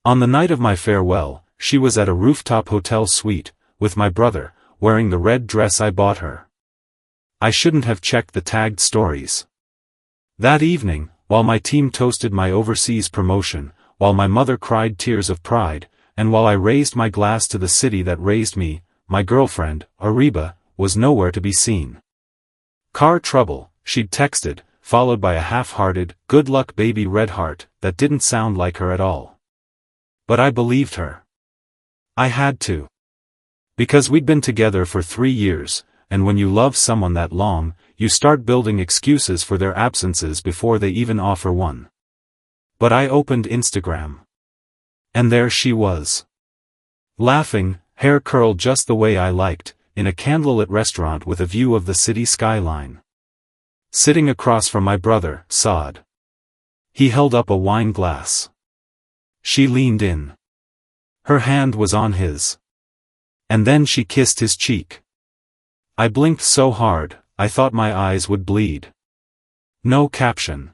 On the night of my farewell, she was at a rooftop hotel suite, with my brother, wearing the red dress I bought her. I shouldn't have checked the tagged stories. That evening, while my team toasted my overseas promotion, while my mother cried tears of pride, and while I raised my glass to the city that raised me, my girlfriend, Ariba, was nowhere to be seen. "Car trouble," she'd texted, followed by a half-hearted, "good luck baby" red heart, that didn't sound like her at all. But I believed her. I had to. Because we'd been together for 3 years, and when you love someone that long, you start building excuses for their absences before they even offer one. But I opened Instagram. And there she was. Laughing, hair curled just the way I liked, in a candlelit restaurant with a view of the city skyline. Sitting across from my brother, Saad. He held up a wine glass. She leaned in. Her hand was on his. And then she kissed his cheek. I blinked so hard, I thought my eyes would bleed. No caption.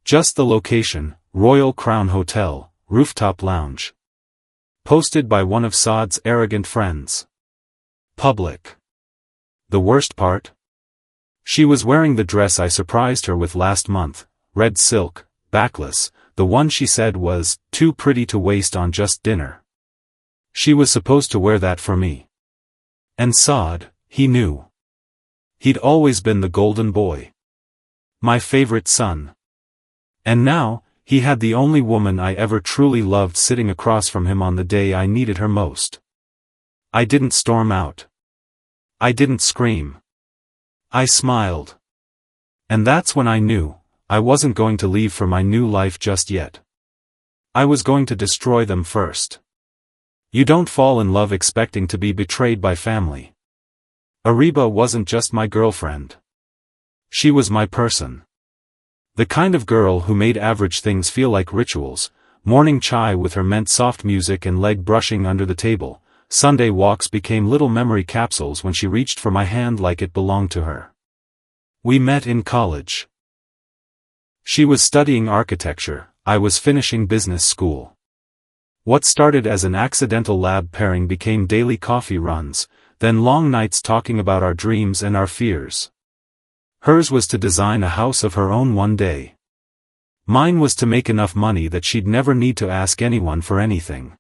Just the location, Royal Crown Hotel, rooftop lounge. Posted by one of Saad's arrogant friends. Public. The worst part? She was wearing the dress I surprised her with last month, red silk, backless, the one she said was too pretty to waste on just dinner. She was supposed to wear that for me. And Saad, he knew. He'd always been the golden boy. My favorite son. And now, he had the only woman I ever truly loved sitting across from him on the day I needed her most. I didn't storm out. I didn't scream. I smiled. And that's when I knew, I wasn't going to leave for my new life just yet. I was going to destroy them first. You don't fall in love expecting to be betrayed by family. Ariba wasn't just my girlfriend. She was my person. The kind of girl who made average things feel like rituals, morning chai with her meant soft music and leg brushing under the table. Sunday walks became little memory capsules when she reached for my hand like it belonged to her. We met in college. She was studying architecture, I was finishing business school. What started as an accidental lab pairing became daily coffee runs, then long nights talking about our dreams and our fears. Hers was to design a house of her own one day. Mine was to make enough money that she'd never need to ask anyone for anything.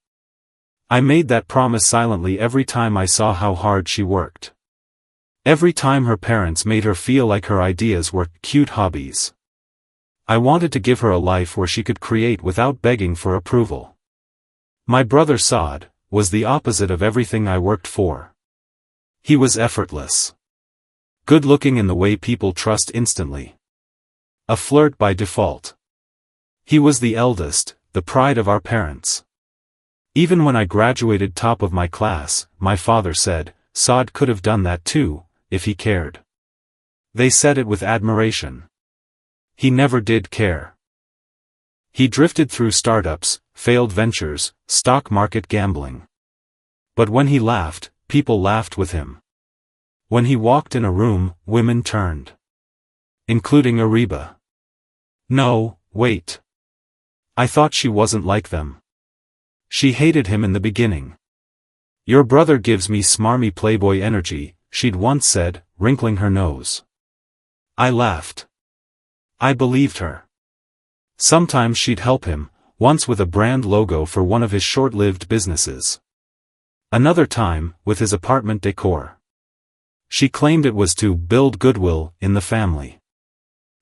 I made that promise silently every time I saw how hard she worked. Every time her parents made her feel like her ideas were cute hobbies. I wanted to give her a life where she could create without begging for approval. My brother Saad was the opposite of everything I worked for. He was effortless. Good-looking in the way people trust instantly. A flirt by default. He was the eldest, the pride of our parents. Even when I graduated top of my class, my father said, Saad could have done that too, if he cared. They said it with admiration. He never did care. He drifted through startups, failed ventures, stock market gambling. But when he laughed, people laughed with him. When he walked in a room, women turned. Including Ariba. No, wait. I thought she wasn't like them. She hated him in the beginning. Your brother gives me smarmy playboy energy, she'd once said, wrinkling her nose. I laughed. I believed her. Sometimes she'd help him, once with a brand logo for one of his short-lived businesses. Another time, with his apartment decor. She claimed it was to build goodwill in the family.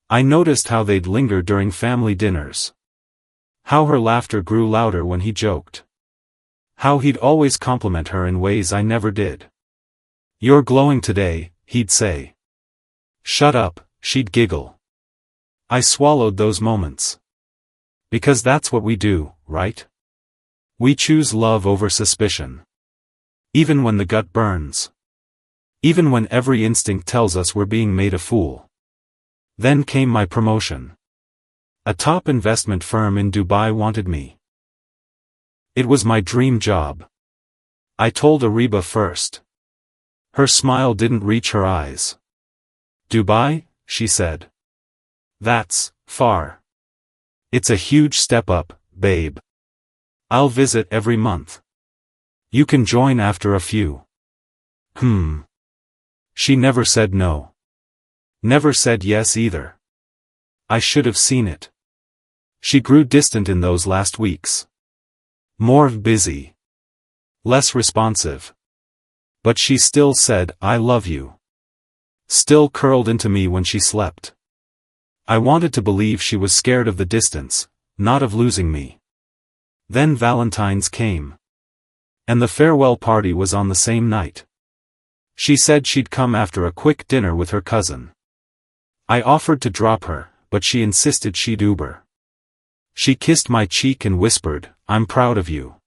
I noticed how they'd linger during family dinners. How her laughter grew louder when he joked. How he'd always compliment her in ways I never did. You're glowing today, he'd say. Shut up, she'd giggle. I swallowed those moments. Because that's what we do, right? We choose love over suspicion. Even when the gut burns. Even when every instinct tells us we're being made a fool. Then came my promotion. A top investment firm in Dubai wanted me. It was my dream job. I told Ariba first. Her smile didn't reach her eyes. Dubai, she said. That's far. It's a huge step up, babe. I'll visit every month. You can join after a few. She never said no. Never said yes either. I should have seen it. She grew distant in those last weeks. More busy. Less responsive. But she still said, "I love you." Still curled into me when she slept. I wanted to believe she was scared of the distance, not of losing me. Then Valentine's came. And the farewell party was on the same night. She said she'd come after a quick dinner with her cousin. I offered to drop her, but she insisted she'd Uber. She kissed my cheek and whispered, "I'm proud of you."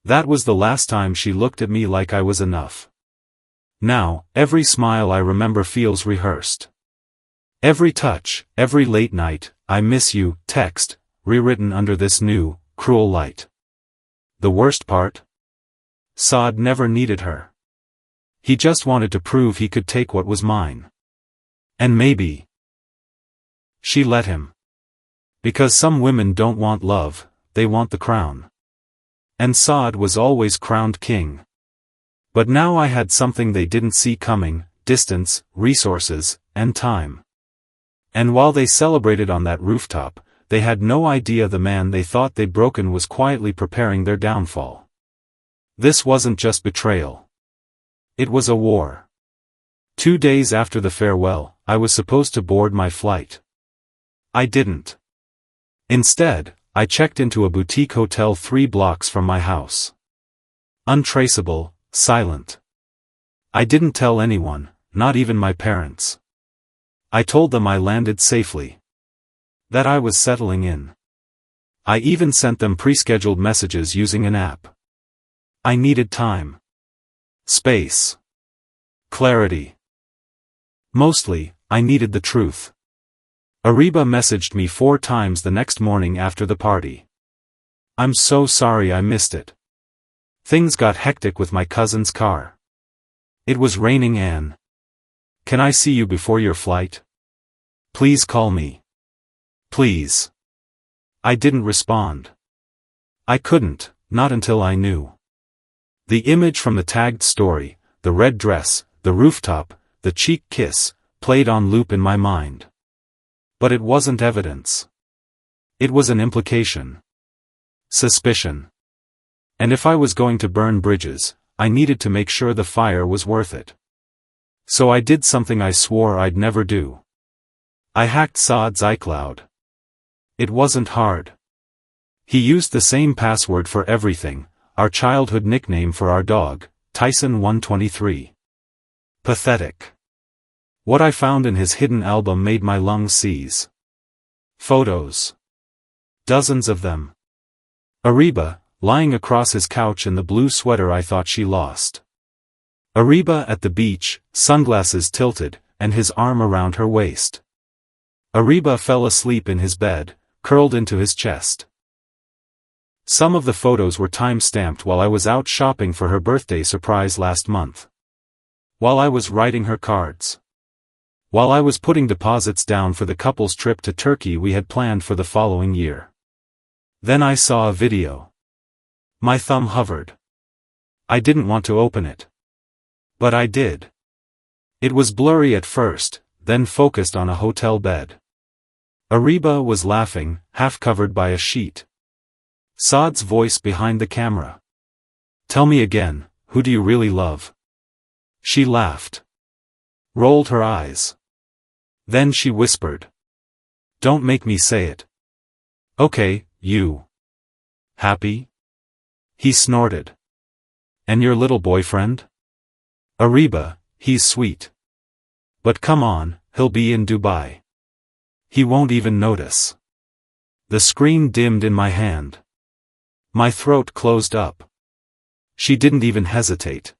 That was the last time she looked at me like I was enough. Now, every smile I remember feels rehearsed. Every touch, every late night, "I miss you" text, rewritten under this new, cruel light. The worst part? Saad never needed her. He just wanted to prove he could take what was mine. And maybe she let him. Because some women don't want love, they want the crown. And Saad was always crowned king. But now I had something they didn't see coming: distance, resources, and time. And while they celebrated on that rooftop, they had no idea the man they thought they'd broken was quietly preparing their downfall. This wasn't just betrayal. It was a war. 2 days after the farewell, I was supposed to board my flight. I didn't. Instead, I checked into a boutique hotel 3 blocks from my house. Untraceable, silent. I didn't tell anyone, not even my parents. I told them I landed safely. That I was settling in. I even sent them pre-scheduled messages using an app. I needed time. Space. Clarity. Mostly, I needed the truth. Ariba messaged me 4 times the next morning after the party. "I'm so sorry I missed it. Things got hectic with my cousin's car. It was raining and can I see you before your flight? Please call me. Please." I didn't respond. I couldn't, not until I knew. The image from the tagged story, the red dress, the rooftop, the cheek kiss, played on loop in my mind. But it wasn't evidence. It was an implication. Suspicion. And if I was going to burn bridges, I needed to make sure the fire was worth it. So I did something I swore I'd never do. I hacked Saad's iCloud. It wasn't hard. He used the same password for everything, our childhood nickname for our dog, Tyson 123. Pathetic. What I found in his hidden album made my lungs seize. Photos. Dozens of them. Ariba, lying across his couch in the blue sweater I thought she lost. Ariba at the beach, sunglasses tilted, and his arm around her waist. Ariba fell asleep in his bed, curled into his chest. Some of the photos were time-stamped while I was out shopping for her birthday surprise last month. While I was writing her cards. While I was putting deposits down for the couple's trip to Turkey we had planned for the following year. Then I saw a video. My thumb hovered. I didn't want to open it. But I did. It was blurry at first, then focused on a hotel bed. Ariba was laughing, half covered by a sheet. Saad's voice behind the camera. "Tell me again, who do you really love?" She laughed. Rolled her eyes. Then she whispered. "Don't make me say it." "Okay, you. Happy?" He snorted. "And your little boyfriend?" "Ariba, he's sweet. But come on, he'll be in Dubai. He won't even notice." The screen dimmed in my hand. My throat closed up. She didn't even hesitate.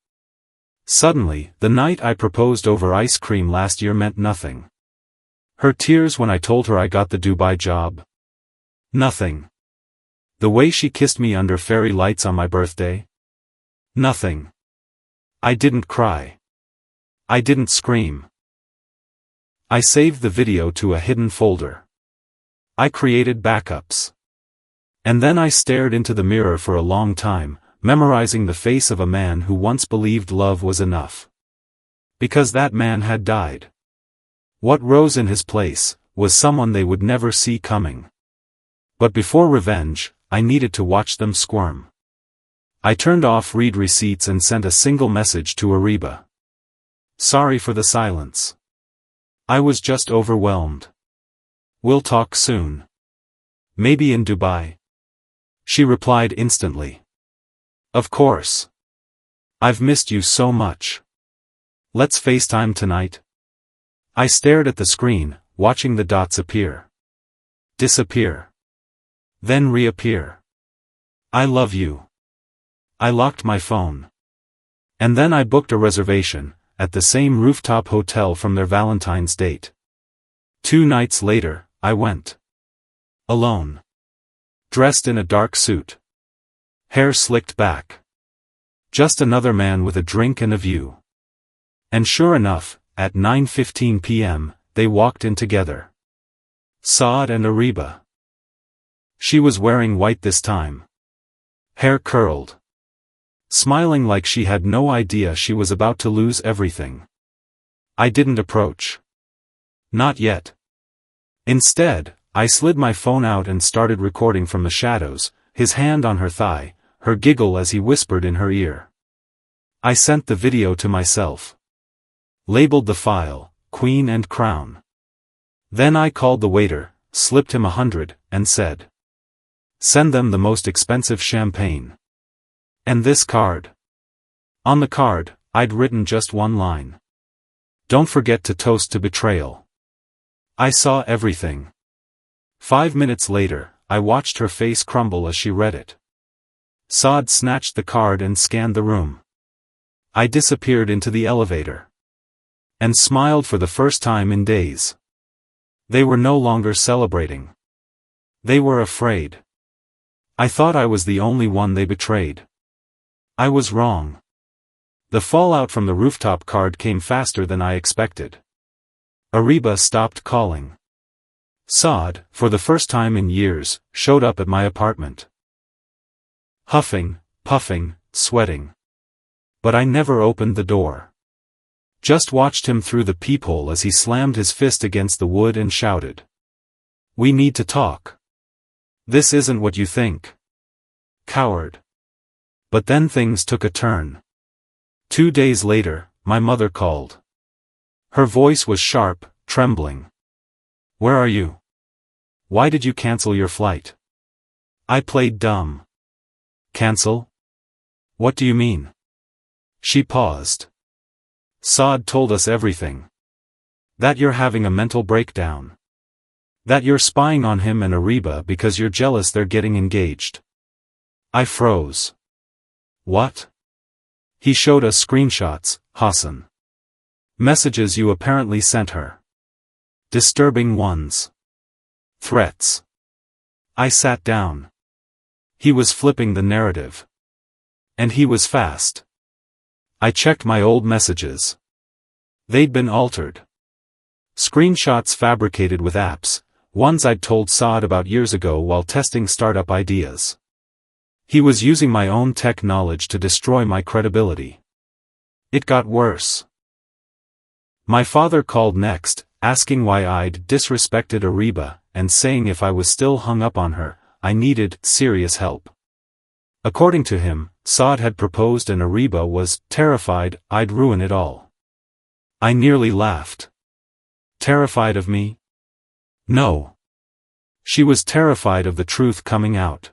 Suddenly, the night I proposed over ice cream last year meant nothing. Her tears when I told her I got the Dubai job. Nothing. The way she kissed me under fairy lights on my birthday. Nothing. I didn't cry. I didn't scream. I saved the video to a hidden folder. I created backups. And then I stared into the mirror for a long time, memorizing the face of a man who once believed love was enough. Because that man had died. What rose in his place was someone they would never see coming. But before revenge, I needed to watch them squirm. I turned off read receipts and sent a single message to Ariba. Sorry for the silence. I was just overwhelmed. We'll talk soon. Maybe in Dubai. She replied instantly. Of course. I've missed you so much. Let's FaceTime tonight. I stared at the screen, watching the dots appear. Disappear. Then reappear. I love you. I locked my phone. And then I booked a reservation, at the same rooftop hotel from their Valentine's date. 2 nights later, I went. Alone. Dressed in a dark suit. Hair slicked back. Just another man with a drink and a view. And sure enough, at 9:15 p.m., they walked in together. Saad and Ariba. She was wearing white this time. Hair curled. Smiling like she had no idea she was about to lose everything. I didn't approach. Not yet. Instead, I slid my phone out and started recording from the shadows, his hand on her thigh, her giggle as he whispered in her ear. I sent the video to myself. Labeled the file, Queen and Crown. Then I called the waiter, slipped him 100, and said. Send them the most expensive champagne. And this card. On the card, I'd written just one line. Don't forget to toast to betrayal. I saw everything. 5 minutes later, I watched her face crumble as she read it. Saad snatched the card and scanned the room. I disappeared into the elevator. And smiled for the first time in days. They were no longer celebrating. They were afraid. I thought I was the only one they betrayed. I was wrong. The fallout from the rooftop card came faster than I expected. Ariba stopped calling. Saad, for the first time in years, showed up at my apartment. Huffing, puffing, sweating. But I never opened the door. Just watched him through the peephole as he slammed his fist against the wood and shouted. We need to talk. This isn't what you think. Coward. But then things took a turn. 2 days later, my mother called. Her voice was sharp, trembling. Where are you? Why did you cancel your flight? I played dumb. Cancel? What do you mean? She paused. Saad told us everything. That you're having a mental breakdown. That you're spying on him and Ariba because you're jealous they're getting engaged. I froze. What? He showed us screenshots, Hassan. Messages you apparently sent her. Disturbing ones. Threats. I sat down. He was flipping the narrative. And he was fast. I checked my old messages. They'd been altered. Screenshots fabricated with apps, ones I'd told Saad about years ago while testing startup ideas. He was using my own tech knowledge to destroy my credibility. It got worse. My father called next, asking why I'd disrespected Ariba, and saying if I was still hung up on her, I needed serious help. According to him, Saad had proposed and Ariba was terrified I'd ruin it all. I nearly laughed. Terrified of me? No. She was terrified of the truth coming out.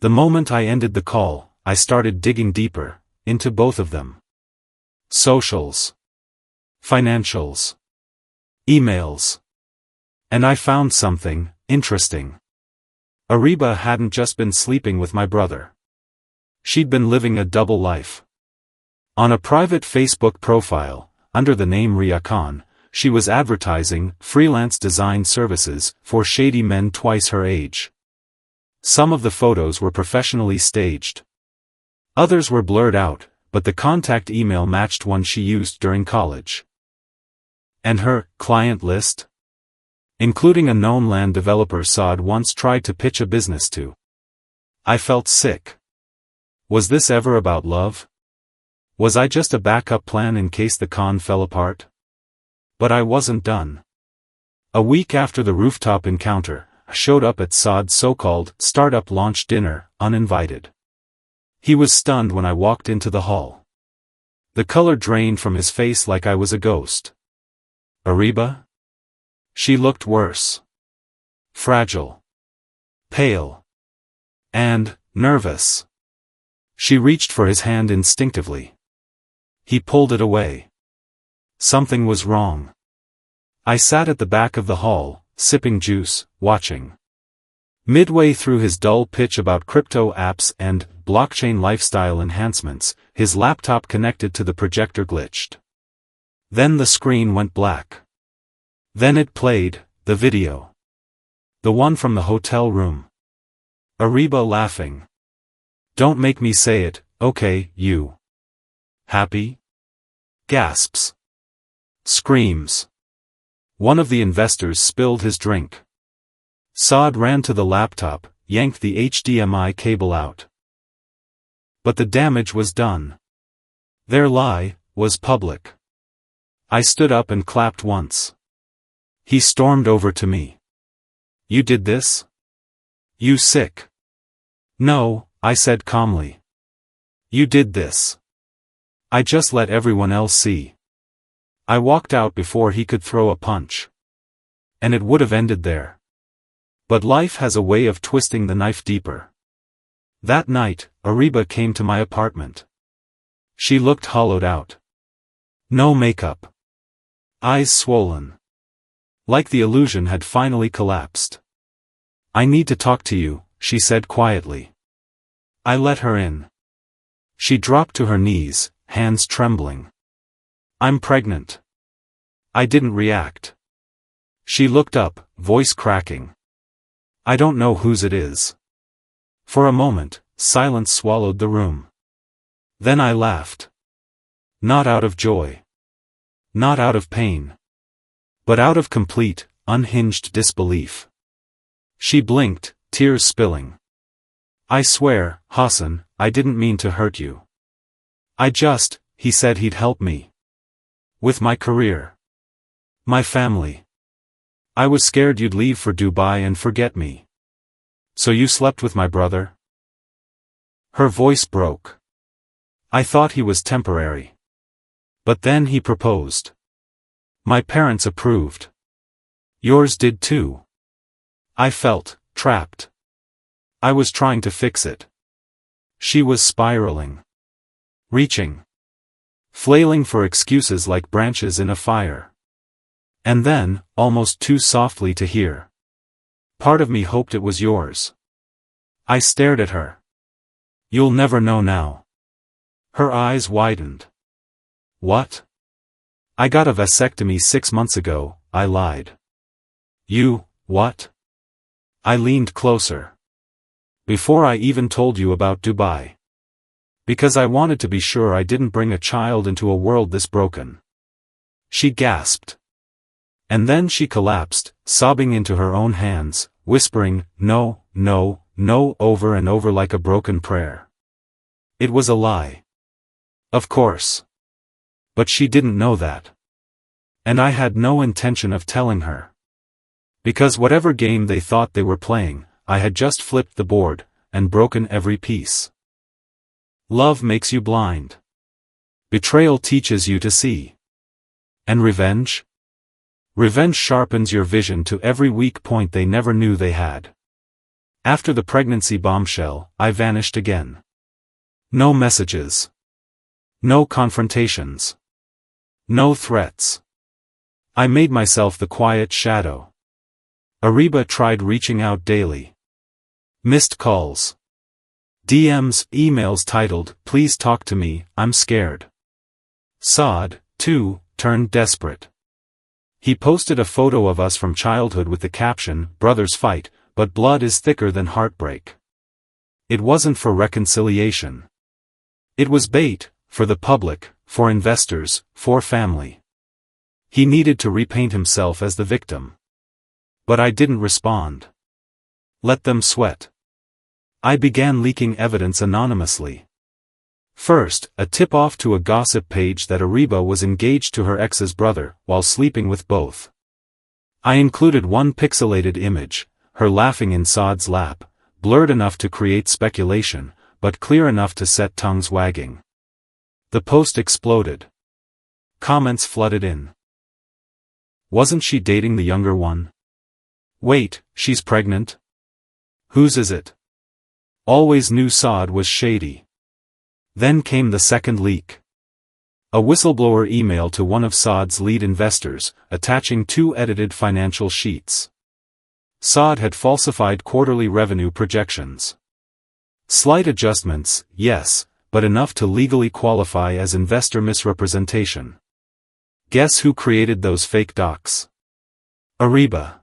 The moment I ended the call, I started digging deeper, into both of them. Socials. Financials. Emails. And I found something interesting. Ariba hadn't just been sleeping with my brother. She'd been living a double life. On a private Facebook profile, under the name Ria Khan, she was advertising freelance design services for shady men twice her age. Some of the photos were professionally staged. Others were blurred out, but the contact email matched one she used during college. And her client list? Including a known land developer Saad once tried to pitch a business to. I felt sick. Was this ever about love? Was I just a backup plan in case the con fell apart? But I wasn't done. A week after the rooftop encounter, I showed up at Saad's so-called startup launch dinner, uninvited. He was stunned when I walked into the hall. The color drained from his face like I was a ghost. Ariba? She looked worse. Fragile. Pale. And nervous. She reached for his hand instinctively. He pulled it away. Something was wrong. I sat at the back of the hall, sipping juice, watching. Midway through his dull pitch about crypto apps and blockchain lifestyle enhancements, his laptop connected to the projector glitched. Then the screen went black. Then it played, the video. The one from the hotel room. Ariba laughing. Don't make me say it, okay, you. Happy? Gasps. Screams. One of the investors spilled his drink. Saad ran to the laptop, yanked the HDMI cable out. But the damage was done. Their lie was public. I stood up and clapped once. He stormed over to me. You did this? You sick? No, I said calmly. You did this. I just let everyone else see. I walked out before he could throw a punch. And it would have ended there. But life has a way of twisting the knife deeper. That night, Ariba came to my apartment. She looked hollowed out. No makeup. Eyes swollen. Like the illusion had finally collapsed. I need to talk to you, she said quietly. I let her in. She dropped to her knees, hands trembling. I'm pregnant. I didn't react. She looked up, voice cracking. I don't know whose it is. For a moment, silence swallowed the room. Then I laughed. Not out of joy. Not out of pain. But out of complete, unhinged disbelief. She blinked, tears spilling. I swear, Hassan, I didn't mean to hurt you. He said he'd help me. With my career. My family. I was scared you'd leave for Dubai and forget me. So you slept with my brother? Her voice broke. I thought he was temporary. But then he proposed. My parents approved. Yours did too. I felt trapped. I was trying to fix it. She was spiraling. Reaching. Flailing for excuses like branches in a fire. And then, almost too softly to hear. Part of me hoped it was yours. I stared at her. You'll never know now. Her eyes widened. What? I got a vasectomy 6 months ago, I lied. You, what? I leaned closer. Before I even told you about Dubai. Because I wanted to be sure I didn't bring a child into a world this broken. She gasped. And then she collapsed, sobbing into her own hands, whispering, no, no, no, over and over like a broken prayer. It was a lie. Of course. But she didn't know that. And I had no intention of telling her. Because whatever game they thought they were playing, I had just flipped the board, and broken every piece. Love makes you blind. Betrayal teaches you to see. And revenge? Revenge sharpens your vision to every weak point they never knew they had. After the pregnancy bombshell, I vanished again. No messages. No confrontations. No threats. I made myself the quiet shadow. Ariba tried reaching out daily. Missed calls. DMs, emails titled, "Please talk to me, I'm scared." Saad, too, turned desperate. He posted a photo of us from childhood with the caption, "Brothers fight, but blood is thicker than heartbreak." It wasn't for reconciliation. It was bait, for the public, for investors, for family. He needed to repaint himself as the victim. But I didn't respond. Let them sweat. I began leaking evidence anonymously. First, a tip-off to a gossip page that Ariba was engaged to her ex's brother, while sleeping with both. I included one pixelated image, her laughing in Saad's lap, blurred enough to create speculation, but clear enough to set tongues wagging. The post exploded. Comments flooded in. Wasn't she dating the younger one? Wait, she's pregnant? Whose is it? Always knew Saad was shady. Then came the second leak. A whistleblower email to one of Saad's lead investors, attaching 2 edited financial sheets. Saad had falsified quarterly revenue projections. Slight adjustments, yes, but enough to legally qualify as investor misrepresentation. Guess who created those fake docs? Ariba.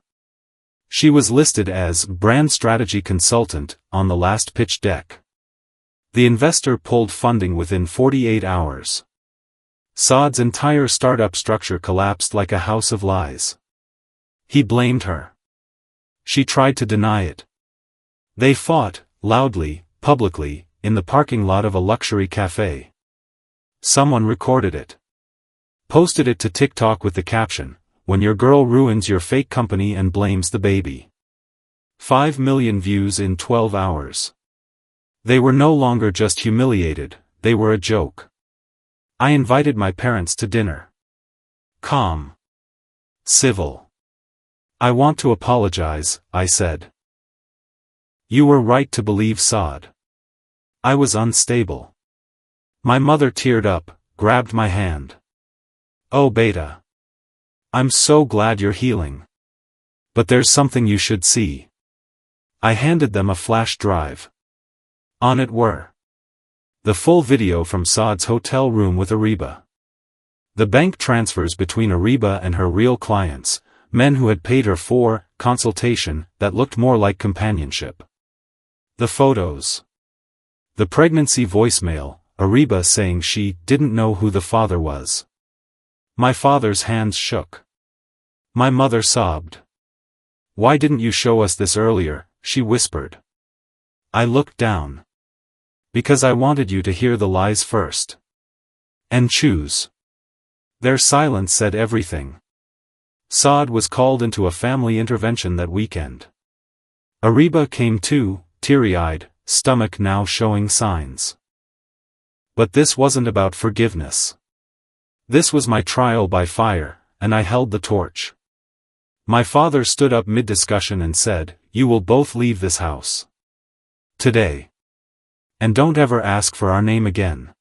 She was listed as brand strategy consultant on the last pitch deck. The investor pulled funding within 48 hours. Saad's entire startup structure collapsed like a house of lies. He blamed her. She tried to deny it. They fought, loudly, publicly, in the parking lot of a luxury cafe. Someone recorded it. Posted it to TikTok with the caption, "When your girl ruins your fake company and blames the baby." 5 million views in 12 hours. They were no longer just humiliated, they were a joke. I invited my parents to dinner. Calm. Civil. "I want to apologize," I said. "You were right to believe Saad. I was unstable." My mother teared up, grabbed my hand. "Oh beta. I'm so glad you're healing. But there's something you should see." I handed them a flash drive. On it were the full video from Saad's hotel room with Ariba. The bank transfers between Ariba and her real clients, men who had paid her for consultation that looked more like companionship. The photos. The pregnancy voicemail, Ariba saying she didn't know who the father was. My father's hands shook. My mother sobbed. "Why didn't you show us this earlier?" she whispered. I looked down. "Because I wanted you to hear the lies first. And choose." Their silence said everything. Saad was called into a family intervention that weekend. Ariba came too, teary-eyed, stomach now showing signs. But this wasn't about forgiveness. This was my trial by fire, and I held the torch. My father stood up mid-discussion and said, "You will both leave this house. Today. And don't ever ask for our name again."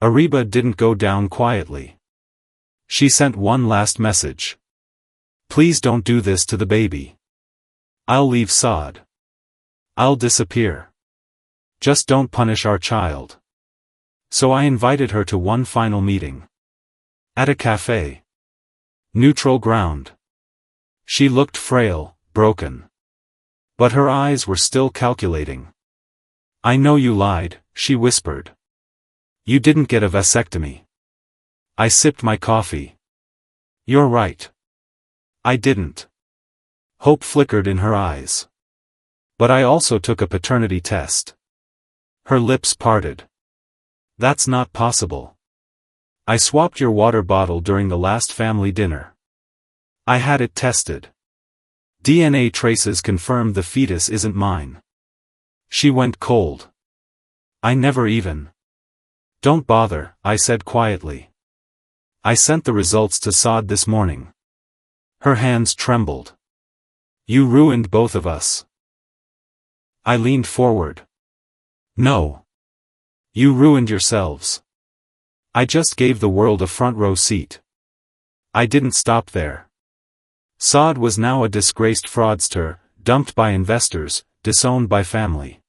Ariba didn't go down quietly. She sent one last message. "Please don't do this to the baby. I'll leave Saad. I'll disappear. Just don't punish our child." So I invited her to one final meeting. At a cafe. Neutral ground. She looked frail, broken. But her eyes were still calculating. "I know you lied," she whispered. "You didn't get a vasectomy." I sipped my coffee. "You're right. I didn't." Hope flickered in her eyes. "But I also took a paternity test." Her lips parted. "That's not possible. I swapped your water bottle during the last family dinner. I had it tested. DNA traces confirmed the fetus isn't mine." She went cold. "I never even." "Don't bother," I said quietly. "I sent the results to Saad this morning." Her hands trembled. "You ruined both of us." I leaned forward. "No. You ruined yourselves. I just gave the world a front row seat." I didn't stop there. Saad was now a disgraced fraudster, dumped by investors, disowned by family.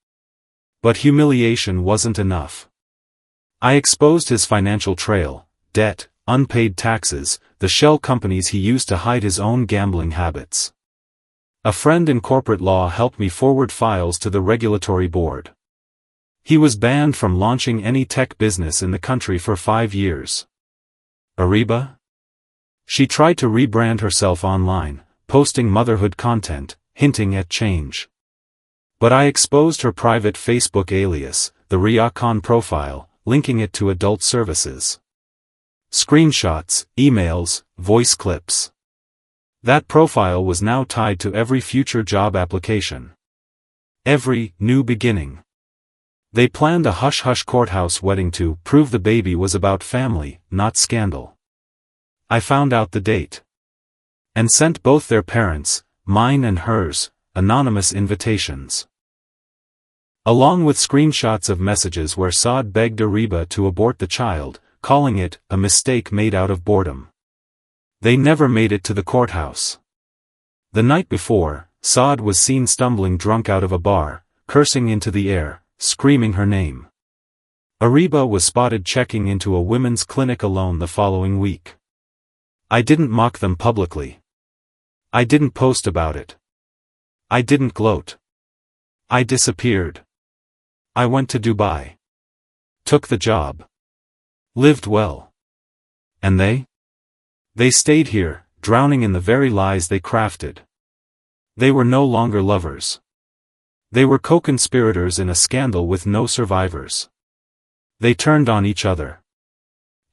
But humiliation wasn't enough. I exposed his financial trail, debt, unpaid taxes, the shell companies he used to hide his own gambling habits. A friend in corporate law helped me forward files to the regulatory board. He was banned from launching any tech business in the country for 5 years. Ariba? She tried to rebrand herself online, posting motherhood content, hinting at change. But I exposed her private Facebook alias, the Ryakon profile, linking it to adult services. Screenshots, emails, voice clips. That profile was now tied to every future job application. Every new beginning. They planned a hush-hush courthouse wedding to prove the baby was about family, not scandal. I found out the date. And sent both their parents, mine and hers, anonymous invitations. Along with screenshots of messages where Saad begged Ariba to abort the child, calling it a mistake made out of boredom. They never made it to the courthouse. The night before, Saad was seen stumbling drunk out of a bar, cursing into the air, screaming her name. Ariba was spotted checking into a women's clinic alone the following week. I didn't mock them publicly. I didn't post about it. I didn't gloat. I disappeared. I went to Dubai. Took the job. Lived well. And they? They stayed here, drowning in the very lies they crafted. They were no longer lovers. They were co-conspirators in a scandal with no survivors. They turned on each other.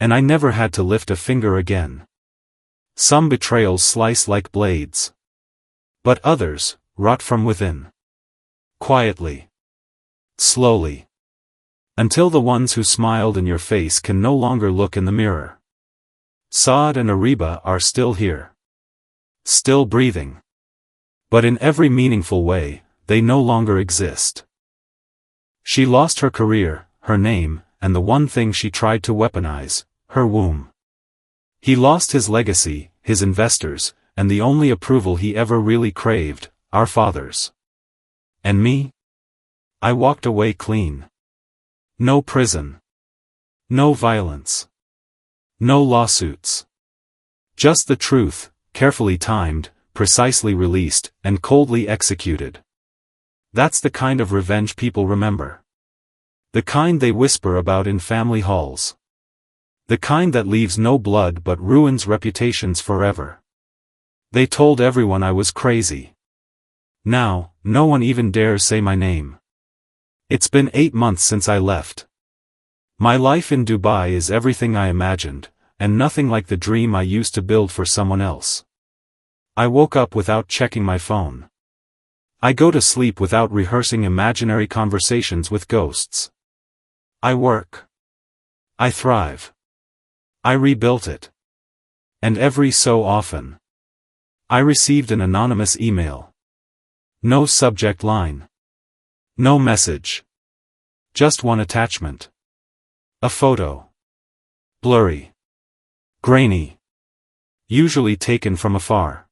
And I never had to lift a finger again. Some betrayals slice like blades. But others, rot from within. Quietly. Slowly. Until the ones who smiled in your face can no longer look in the mirror. Saad and Ariba are still here. Still breathing. But in every meaningful way, they no longer exist. She lost her career, her name, and the one thing she tried to weaponize, her womb. He lost his legacy, his investors, and the only approval he ever really craved, our fathers. And me? I walked away clean. No prison. No violence. No lawsuits. Just the truth, carefully timed, precisely released, and coldly executed. That's the kind of revenge people remember. The kind they whisper about in family halls. The kind that leaves no blood but ruins reputations forever. They told everyone I was crazy. Now, no one even dares say my name. It's been 8 months since I left. My life in Dubai is everything I imagined, and nothing like the dream I used to build for someone else. I woke up without checking my phone. I go to sleep without rehearsing imaginary conversations with ghosts. I work. I thrive. I rebuilt it. And every so often, I received an anonymous email. No subject line. No message. Just one attachment. A photo. Blurry. Grainy. Usually taken from afar.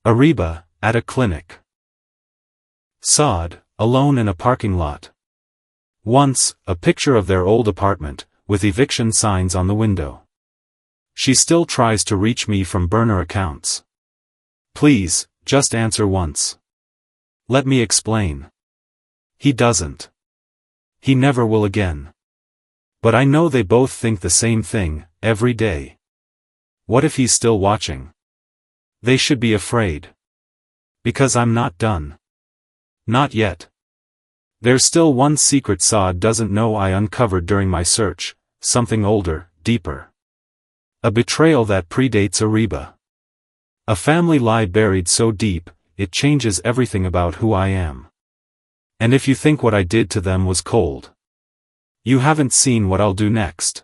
Ariba, at a clinic. Saad, alone in a parking lot. Once, a picture of their old apartment, with eviction signs on the window. She still tries to reach me from burner accounts. Please, just answer once. Let me explain. He doesn't. He never will again. But I know they both think the same thing, every day. What if he's still watching? They should be afraid. Because I'm not done. Not yet. There's still one secret Saad doesn't know I uncovered during my search, something older, deeper. A betrayal that predates Ariba. A family lie buried so deep, it changes everything about who I am. And if you think what I did to them was cold, you haven't seen what I'll do next.